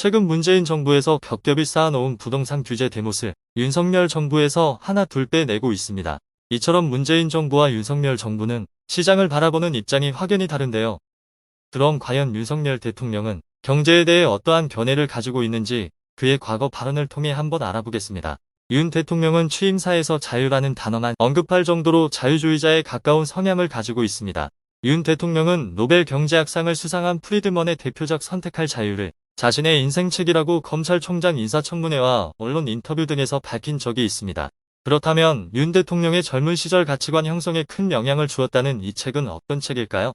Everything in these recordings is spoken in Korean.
최근 문재인 정부에서 겹겹이 쌓아놓은 부동산 규제 대못을 윤석열 정부에서 하나 둘 빼내고 있습니다. 이처럼 문재인 정부와 윤석열 정부는 시장을 바라보는 입장이 확연히 다른데요. 그럼 과연 윤석열 대통령은 경제에 대해 어떠한 견해를 가지고 있는지 그의 과거 발언을 통해 한번 알아보겠습니다. 윤 대통령은 취임사에서 자유라는 단어만 언급할 정도로 자유주의자에 가까운 성향을 가지고 있습니다. 윤 대통령은 노벨 경제학상을 수상한 프리드먼의 대표작 선택할 자유를 자신의 인생책이라고 검찰총장 인사청문회와 언론 인터뷰 등에서 밝힌 적이 있습니다. 그렇다면 윤 대통령의 젊은 시절 가치관 형성에 큰 영향을 주었다는 이 책은 어떤 책일까요?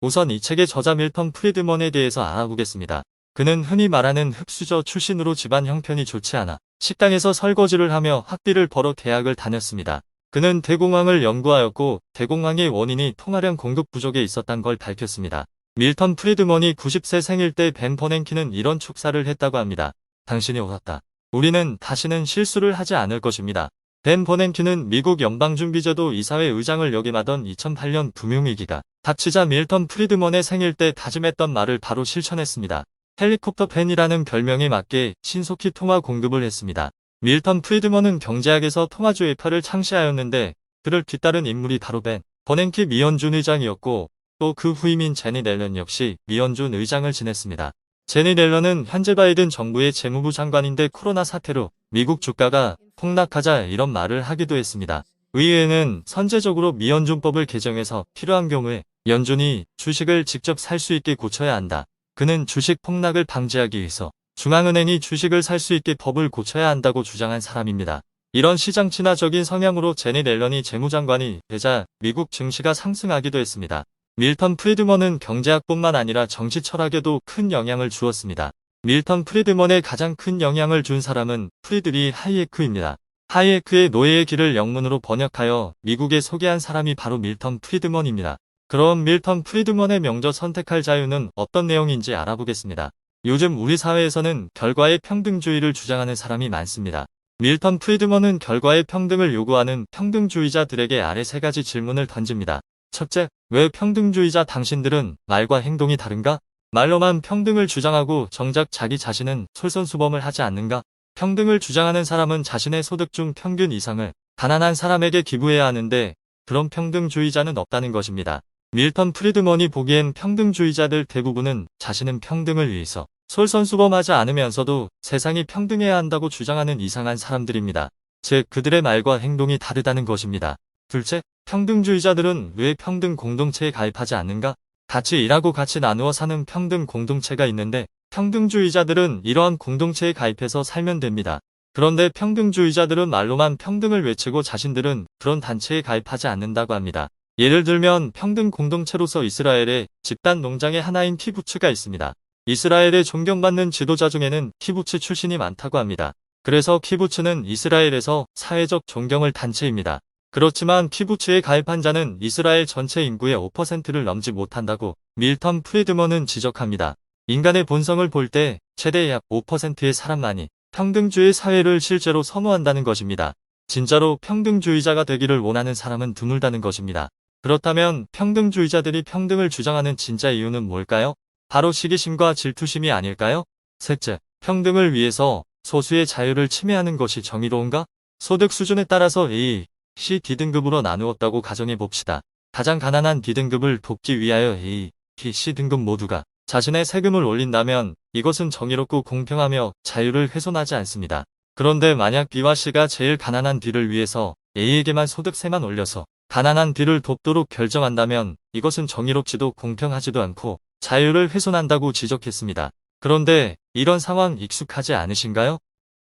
우선 이 책의 저자 밀턴 프리드먼에 대해서 알아보겠습니다. 그는 흔히 말하는 흡수저 출신으로 집안 형편이 좋지 않아 식당에서 설거지를 하며 학비를 벌어 대학을 다녔습니다. 그는 대공황을 연구하였고 대공황의 원인이 통화량 공급 부족에 있었던 걸 밝혔습니다. 밀턴 프리드먼이 90세 생일 때 벤 버냉키는 이런 축사를 했다고 합니다. 당신이 옳았다. 우리는 다시는 실수를 하지 않을 것입니다. 벤 버냉키는 미국 연방준비제도 이사회 의장을 역임하던 2008년 금융위기가 닥치자 밀턴 프리드먼의 생일 때 다짐했던 말을 바로 실천했습니다. 헬리콥터 벤이라는 별명에 맞게 신속히 통화 공급을 했습니다. 밀턴 프리드먼은 경제학에서 통화주의파를 창시하였는데 그를 뒤따른 인물이 바로 벤 버냉키 미연준 의장이었고 또 그 후임인 제니 넬런 역시 미연준 의장을 지냈습니다. 제니 넬런은 현재 바이든 정부의 재무부 장관인데 코로나 사태로 미국 주가가 폭락하자 이런 말을 하기도 했습니다. 의회는 선제적으로 미연준법을 개정해서 필요한 경우에 연준이 주식을 직접 살 수 있게 고쳐야 한다. 그는 주식 폭락을 방지하기 위해서 중앙은행이 주식을 살 수 있게 법을 고쳐야 한다고 주장한 사람입니다. 이런 시장 친화적인 성향으로 제니 넬런이 재무장관이 되자 미국 증시가 상승하기도 했습니다. 밀턴 프리드먼은 경제학뿐만 아니라 정치 철학에도 큰 영향을 주었습니다. 밀턴 프리드먼에 가장 큰 영향을 준 사람은 프리드리 하이에크입니다. 하이에크의 노예의 길을 영문으로 번역하여 미국에 소개한 사람이 바로 밀턴 프리드먼입니다. 그럼 밀턴 프리드먼의 명저 선택할 자유는 어떤 내용인지 알아보겠습니다. 요즘 우리 사회에서는 결과의 평등주의를 주장하는 사람이 많습니다. 밀턴 프리드먼은 결과의 평등을 요구하는 평등주의자들에게 아래 세 가지 질문을 던집니다. 첫째, 왜 평등주의자 당신들은 말과 행동이 다른가? 말로만 평등을 주장하고 정작 자기 자신은 솔선수범을 하지 않는가? 평등을 주장하는 사람은 자신의 소득 중 평균 이상을 가난한 사람에게 기부해야 하는데 그런 평등주의자는 없다는 것입니다. 밀턴 프리드먼이 보기엔 평등주의자들 대부분은 자신은 평등을 위해서 솔선수범하지 않으면서도 세상이 평등해야 한다고 주장하는 이상한 사람들입니다. 즉 그들의 말과 행동이 다르다는 것입니다. 둘째, 평등주의자들은 왜 평등 공동체에 가입하지 않는가? 같이 일하고 같이 나누어 사는 평등 공동체가 있는데 평등주의자들은 이러한 공동체에 가입해서 살면 됩니다. 그런데 평등주의자들은 말로만 평등을 외치고 자신들은 그런 단체에 가입하지 않는다고 합니다. 예를 들면 평등 공동체로서 이스라엘의 집단 농장의 하나인 키부츠가 있습니다. 이스라엘의 존경받는 지도자 중에는 키부츠 출신이 많다고 합니다. 그래서 키부츠는 이스라엘에서 사회적 존경을 단체입니다. 그렇지만 키부츠에 가입한 자는 이스라엘 전체 인구의 5%를 넘지 못한다고 밀턴 프리드먼은 지적합니다. 인간의 본성을 볼 때 최대 약 5%의 사람만이 평등주의 사회를 실제로 선호한다는 것입니다. 진짜로 평등주의자가 되기를 원하는 사람은 드물다는 것입니다. 그렇다면 평등주의자들이 평등을 주장하는 진짜 이유는 뭘까요? 바로 시기심과 질투심이 아닐까요? 셋째, 평등을 위해서 소수의 자유를 침해하는 것이 정의로운가? 소득 수준에 따라서 A, C, D등급으로 나누었다고 가정해 봅시다. 가장 가난한 D등급을 돕기 위하여 A, B, C 등급 모두가 자신의 세금을 올린다면 이것은 정의롭고 공평하며 자유를 훼손하지 않습니다. 그런데 만약 B와 C가 제일 가난한 D를 위해서 A에게만 소득세만 올려서 가난한 D를 돕도록 결정한다면 이것은 정의롭지도 공평하지도 않고 자유를 훼손한다고 지적했습니다. 그런데 이런 상황 익숙하지 않으신가요?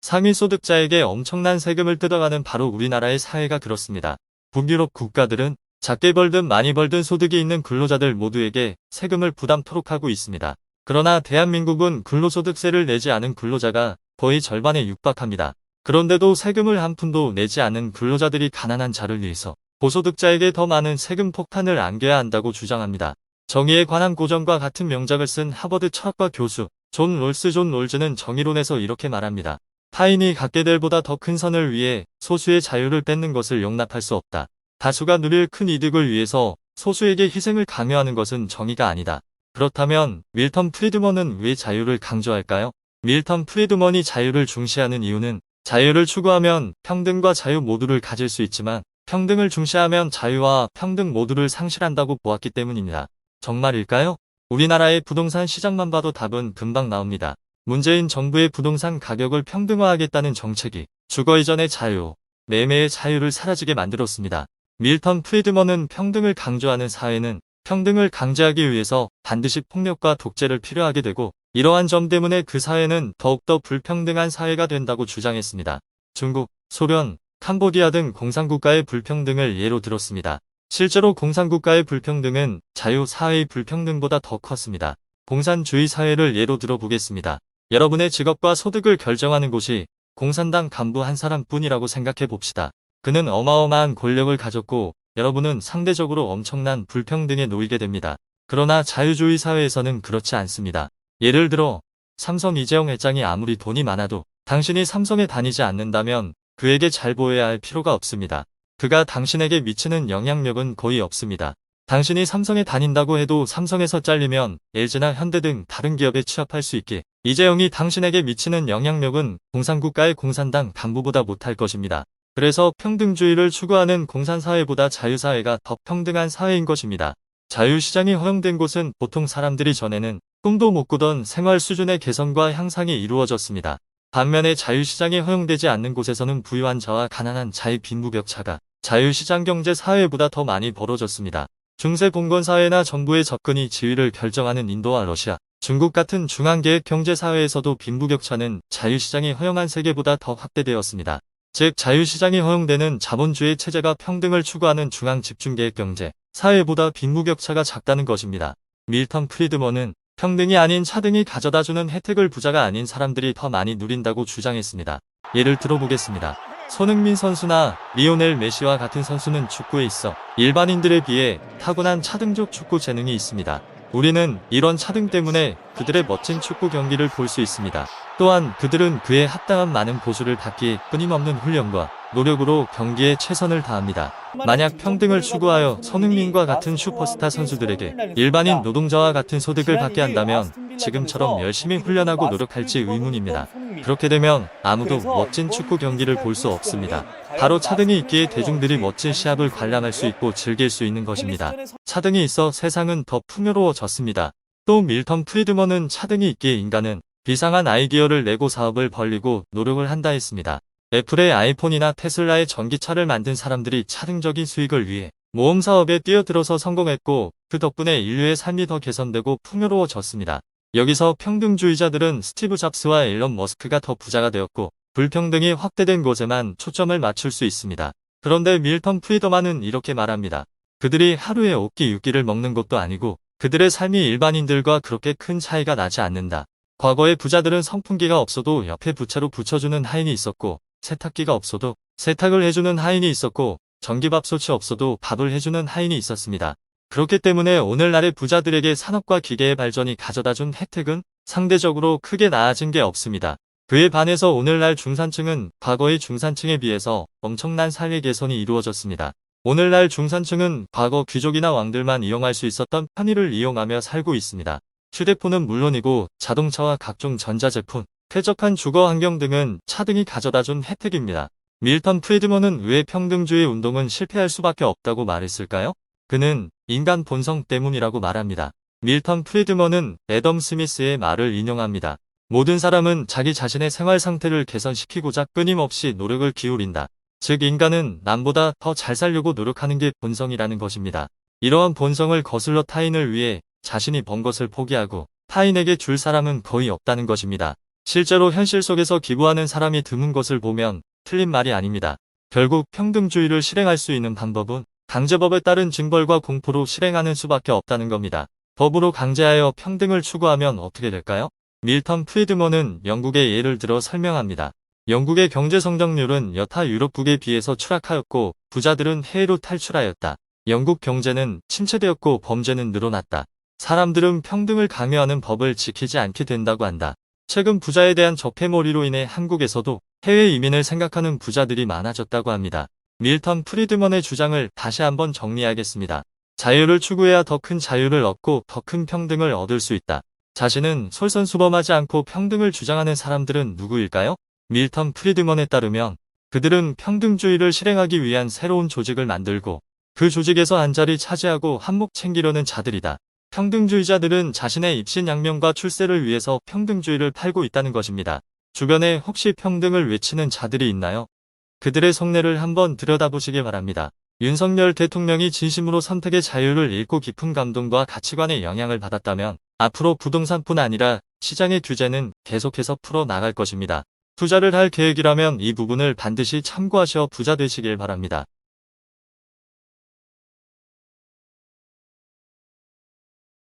상위 소득자에게 엄청난 세금을 뜯어가는 바로 우리나라의 사회가 그렇습니다. 북유럽 국가들은 작게 벌든 많이 벌든 소득이 있는 근로자들 모두에게 세금을 부담토록 하고 있습니다. 그러나 대한민국은 근로소득세를 내지 않은 근로자가 거의 절반에 육박합니다. 그런데도 세금을 한 푼도 내지 않은 근로자들이 가난한 자를 위해서 고소득자에게 더 많은 세금 폭탄을 안겨야 한다고 주장합니다. 정의에 관한 고전과 같은 명작을 쓴 하버드 철학과 교수 존 롤즈는 정의론에서 이렇게 말합니다. 타인이 갖게 될 보다 더 큰 선을 위해 소수의 자유를 뺏는 것을 용납할 수 없다. 다수가 누릴 큰 이득을 위해서 소수에게 희생을 강요하는 것은 정의가 아니다. 그렇다면 밀턴 프리드먼은 왜 자유를 강조할까요? 밀턴 프리드먼이 자유를 중시하는 이유는 자유를 추구하면 평등과 자유 모두를 가질 수 있지만 평등을 중시하면 자유와 평등 모두를 상실한다고 보았기 때문입니다. 정말일까요? 우리나라의 부동산 시장만 봐도 답은 금방 나옵니다. 문재인 정부의 부동산 가격을 평등화하겠다는 정책이 주거 이전의 자유, 매매의 자유를 사라지게 만들었습니다. 밀턴 프리드먼은 평등을 강조하는 사회는 평등을 강제하기 위해서 반드시 폭력과 독재를 필요하게 되고 이러한 점 때문에 그 사회는 더욱더 불평등한 사회가 된다고 주장했습니다. 중국, 소련, 캄보디아 등 공산국가의 불평등을 예로 들었습니다. 실제로 공산국가의 불평등은 자유사회의 불평등보다 더 컸습니다. 공산주의 사회를 예로 들어보겠습니다. 여러분의 직업과 소득을 결정하는 곳이 공산당 간부 한 사람뿐이라고 생각해 봅시다. 그는 어마어마한 권력을 가졌고 여러분은 상대적으로 엄청난 불평등에 놓이게 됩니다. 그러나 자유주의 사회에서는 그렇지 않습니다. 예를 들어 삼성 이재용 회장이 아무리 돈이 많아도 당신이 삼성에 다니지 않는다면 그에게 잘 보여야 할 필요가 없습니다. 그가 당신에게 미치는 영향력은 거의 없습니다. 당신이 삼성에 다닌다고 해도 삼성에서 잘리면 LG나 현대 등 다른 기업에 취업할 수 있게 이재용이 당신에게 미치는 영향력은 공산국가의 공산당 간부보다 못할 것입니다. 그래서 평등주의를 추구하는 공산사회보다 자유사회가 더 평등한 사회인 것입니다. 자유시장이 허용된 곳은 보통 사람들이 전에는 꿈도 못 꾸던 생활 수준의 개선과 향상이 이루어졌습니다. 반면에 자유시장이 허용되지 않는 곳에서는 부유한 자와 가난한 자의 빈부격차가 자유시장 경제 사회보다 더 많이 벌어졌습니다. 중세 봉건사회나 정부의 접근이 지위를 결정하는 인도와 러시아, 중국 같은 중앙계획 경제사회에서도 빈부격차는 자유시장이 허용한 세계보다 더 확대되었습니다. 즉 자유시장이 허용되는 자본주의 체제가 평등을 추구하는 중앙집중계획 경제 사회보다 빈부격차가 작다는 것입니다. 밀턴 프리드먼은 평등이 아닌 차등이 가져다주는 혜택을 부자가 아닌 사람들이 더 많이 누린다고 주장했습니다. 예를 들어보겠습니다. 손흥민 선수나 리오넬 메시와 같은 선수는 축구에 있어 일반인들에 비해 타고난 차등적 축구 재능이 있습니다. 우리는 이런 차등 때문에 그들의 멋진 축구 경기를 볼 수 있습니다. 또한 그들은 그에 합당한 많은 보수를 받기 끊임없는 훈련과 노력으로 경기에 최선을 다합니다. 만약 평등을 추구하여 손흥민과 같은 슈퍼스타 선수들에게 일반인 노동자와 같은 소득을 받게 한다면 지금처럼 열심히 훈련하고 노력할지 의문입니다. 그렇게 되면 아무도 멋진 축구 경기를 볼 수 없습니다. 바로 차등이 있기에 대중들이 멋진 시합을 관람할 수 있고 즐길 수 있는 것입니다. 차등이 있어 세상은 더 풍요로워졌습니다. 또 밀턴 프리드먼은 차등이 있기에 인간은 비상한 아이디어를 내고 사업을 벌리고 노력을 한다 했습니다. 애플의 아이폰이나 테슬라의 전기차를 만든 사람들이 차등적인 수익을 위해 모험 사업에 뛰어들어서 성공했고 그 덕분에 인류의 삶이 더 개선되고 풍요로워졌습니다. 여기서 평등주의자들은 스티브 잡스와 일론 머스크가 더 부자가 되었고 불평등이 확대된 곳에만 초점을 맞출 수 있습니다. 그런데 밀턴 프리드먼은 이렇게 말합니다. 그들이 하루에 5끼 6끼를 먹는 것도 아니고 그들의 삶이 일반인들과 그렇게 큰 차이가 나지 않는다. 과거의 부자들은 선풍기가 없어도 옆에 부채로 붙여주는 하인이 있었고 세탁기가 없어도 세탁을 해주는 하인이 있었고 전기밥솥이 없어도 밥을 해주는 하인이 있었습니다. 그렇기 때문에 오늘날의 부자들에게 산업과 기계의 발전이 가져다준 혜택은 상대적으로 크게 나아진 게 없습니다. 그에 반해서 오늘날 중산층은 과거의 중산층에 비해서 엄청난 삶의 개선이 이루어졌습니다. 오늘날 중산층은 과거 귀족이나 왕들만 이용할 수 있었던 편의를 이용하며 살고 있습니다. 휴대폰은 물론이고 자동차와 각종 전자제품, 쾌적한 주거 환경 등은 차등이 가져다준 혜택입니다. 밀턴 프리드먼은 왜 평등주의 운동은 실패할 수밖에 없다고 말했을까요? 그는 인간 본성 때문이라고 말합니다. 밀턴 프리드먼은 애덤 스미스의 말을 인용합니다. 모든 사람은 자기 자신의 생활 상태를 개선시키고자 끊임없이 노력을 기울인다. 즉 인간은 남보다 더 잘 살려고 노력하는 게 본성이라는 것입니다. 이러한 본성을 거슬러 타인을 위해 자신이 번 것을 포기하고 타인에게 줄 사람은 거의 없다는 것입니다. 실제로 현실 속에서 기부하는 사람이 드문 것을 보면 틀린 말이 아닙니다. 결국 평등주의를 실행할 수 있는 방법은 강제법에 따른 징벌과 공포로 실행하는 수밖에 없다는 겁니다. 법으로 강제하여 평등을 추구하면 어떻게 될까요? 밀턴 프리드먼은 영국의 예를 들어 설명합니다. 영국의 경제 성장률은 여타 유럽국에 비해서 추락하였고 부자들은 해외로 탈출하였다. 영국 경제는 침체되었고 범죄는 늘어났다. 사람들은 평등을 강요하는 법을 지키지 않게 된다고 한다. 최근 부자에 대한 적폐몰이로 인해 한국에서도 해외 이민을 생각하는 부자들이 많아졌다고 합니다. 밀턴 프리드먼의 주장을 다시 한번 정리하겠습니다. 자유를 추구해야 더 큰 자유를 얻고 더 큰 평등을 얻을 수 있다. 자신은 솔선수범하지 않고 평등을 주장하는 사람들은 누구일까요? 밀턴 프리드먼에 따르면 그들은 평등주의를 실행하기 위한 새로운 조직을 만들고 그 조직에서 한자리 차지하고 한몫 챙기려는 자들이다. 평등주의자들은 자신의 입신양명과 출세를 위해서 평등주의를 팔고 있다는 것입니다. 주변에 혹시 평등을 외치는 자들이 있나요? 그들의 속내를 한번 들여다보시기 바랍니다. 윤석열 대통령이 진심으로 선택의 자유를 잃고 깊은 감동과 가치관의 영향을 받았다면 앞으로 부동산뿐 아니라 시장의 규제는 계속해서 풀어나갈 것입니다. 투자를 할 계획이라면 이 부분을 반드시 참고하셔 부자 되시길 바랍니다.